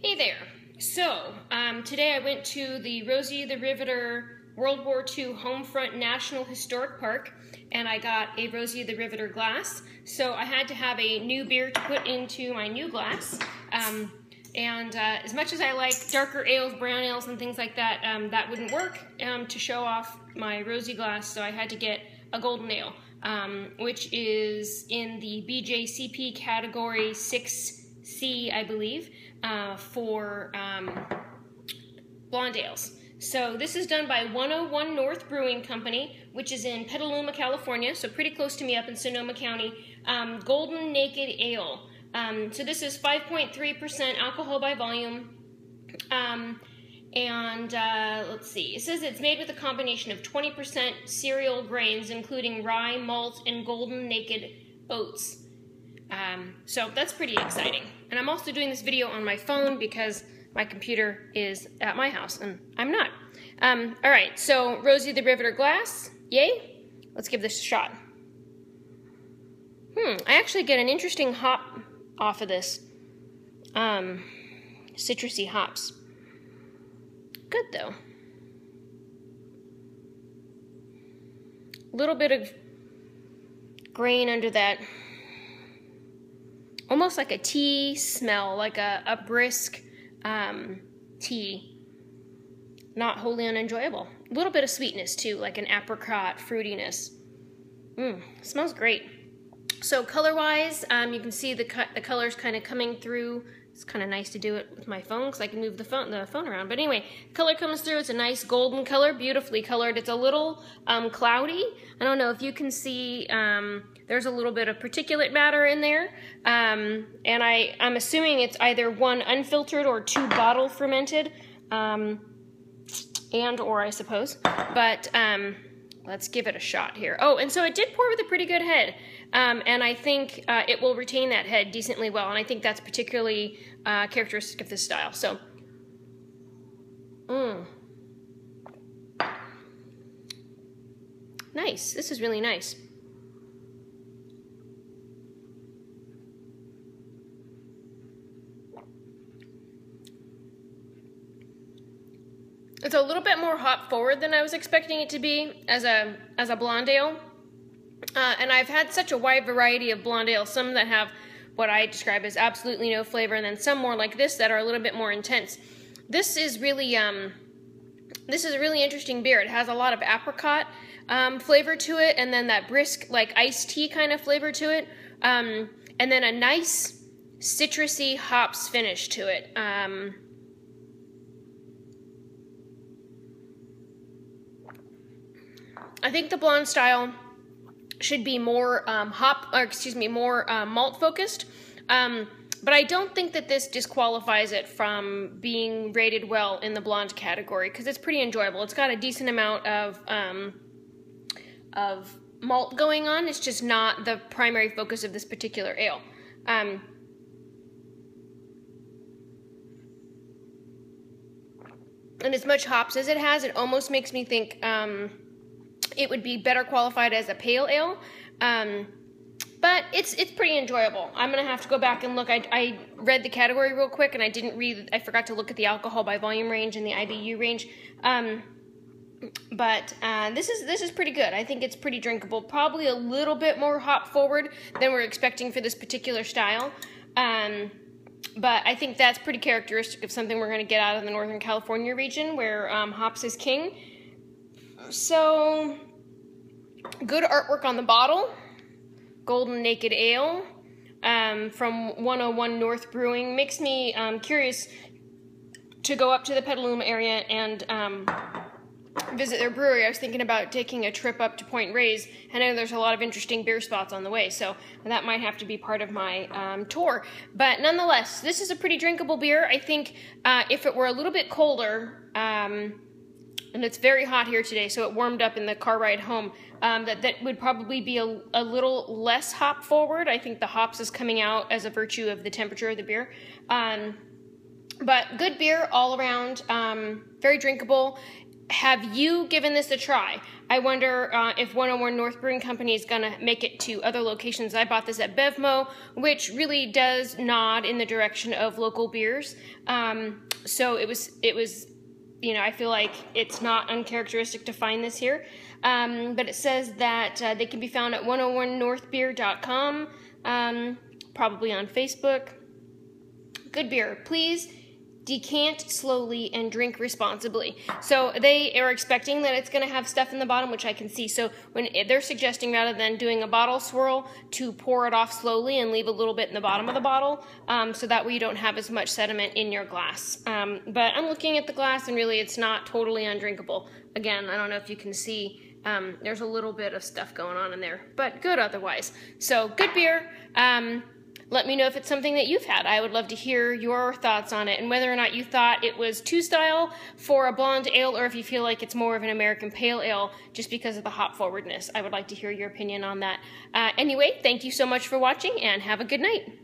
Hey there. So, today I went to the Rosie the Riveter World War II Homefront National Historic Park, and I got a Rosie the Riveter glass. So I had to have a new beer to put into my new glass. As much as I like darker ales, brown ales, and things like that, that wouldn't work to show off my Rosie glass, so I had to get a golden ale, which is in the BJCP category 6C, I believe, for blonde ales. So this is done by 101 North Brewing Company, which is in Petaluma, California, so pretty close to me up in Sonoma County. Golden Naked Ale. So this is 5.3% alcohol by volume. Let's see. It says it's made with a combination of 20% cereal grains, including rye, malt, and golden naked oats. So that's pretty exciting. And I'm also doing this video on my phone because my computer is at my house and I'm not. Alright, so Rosie the Riveter glass. Yay. Let's give this a shot. I actually get an interesting hop off of this. Citrusy hops. Good though. A little bit of grain under that. Almost like a tea smell, like a brisk tea. Not wholly unenjoyable. A little bit of sweetness too, like an apricot fruitiness. Smells great. So color-wise, you can see the colors kind of coming through. It's kind of nice to do it with my phone because I can move the phone around. But anyway, color comes through. It's a nice golden color, beautifully colored. It's a little cloudy. I don't know if you can see. There's a little bit of particulate matter in there, and I'm assuming it's either one unfiltered or two bottle fermented, or I suppose. But let's give it a shot here. Oh, and so it did pour with a pretty good head. And I think it will retain that head decently well, and I think that's particularly characteristic of this style. So, nice. This is really nice. It's a little bit more hop forward than I was expecting it to be as a blonde ale. And I've had such a wide variety of blonde ales, some that have what I describe as absolutely no flavor, and then some more like this that are a little bit more intense. This is really, this is a really interesting beer. It has a lot of apricot flavor to it, and then that brisk, like iced tea kind of flavor to it, and then a nice citrusy hops finish to it. I think the blonde style should be more more malt focused, but I don't think that this disqualifies it from being rated well in the blonde category because it's pretty enjoyable. It's got a decent amount of malt going on. It's just not the primary focus of this particular ale. And as much hops as it has, it almost makes me think it would be better qualified as a pale ale, but it's pretty enjoyable. I'm gonna have to go back and look. I read the category real quick, and I forgot to look at the alcohol by volume range and the IBU range. But this is pretty good. I think it's pretty drinkable. Probably a little bit more hop forward than we're expecting for this particular style. But I think that's pretty characteristic of something we're going to get out of the Northern California region where hops is king. So, good artwork on the bottle. Golden Naked Ale from 101 North Brewing. Makes me curious to go up to the Petaluma area and visit their brewery. I was thinking about taking a trip up to Point Reyes. I know there's a lot of interesting beer spots on the way, so that might have to be part of my tour. But nonetheless, this is a pretty drinkable beer. I think if it were a little bit colder, and it's very hot here today, so it warmed up in the car ride home, that would probably be a little less hop forward. I think the hops is coming out as a virtue of the temperature of the beer. But good beer all around, very drinkable. have you given this a try? I wonder if 101 North Brewing Company is going to make it to other locations. I bought this at Bevmo, which really does nod in the direction of local beers. So it was, you know, I feel like it's not uncharacteristic to find this here. But it says that they can be found at 101northbeer.com, probably on Facebook. Good beer. Please decant slowly and drink responsibly. So they are expecting that it's going to have stuff in the bottom, which I can see. So when they're suggesting, rather than doing a bottle swirl, to pour it off slowly and leave a little bit in the bottom of the bottle, so that way you don't have as much sediment in your glass. But I'm looking at the glass, and really it's not totally undrinkable. Again, I don't know if you can see, there's a little bit of stuff going on in there, but good otherwise. So good beer. Let me know if it's something that you've had. I would love to hear your thoughts on it, and whether or not you thought it was too style for a blonde ale, or if you feel like it's more of an American pale ale just because of the hop forwardness. I would like to hear your opinion on that. Anyway, thank you so much for watching, and have a good night.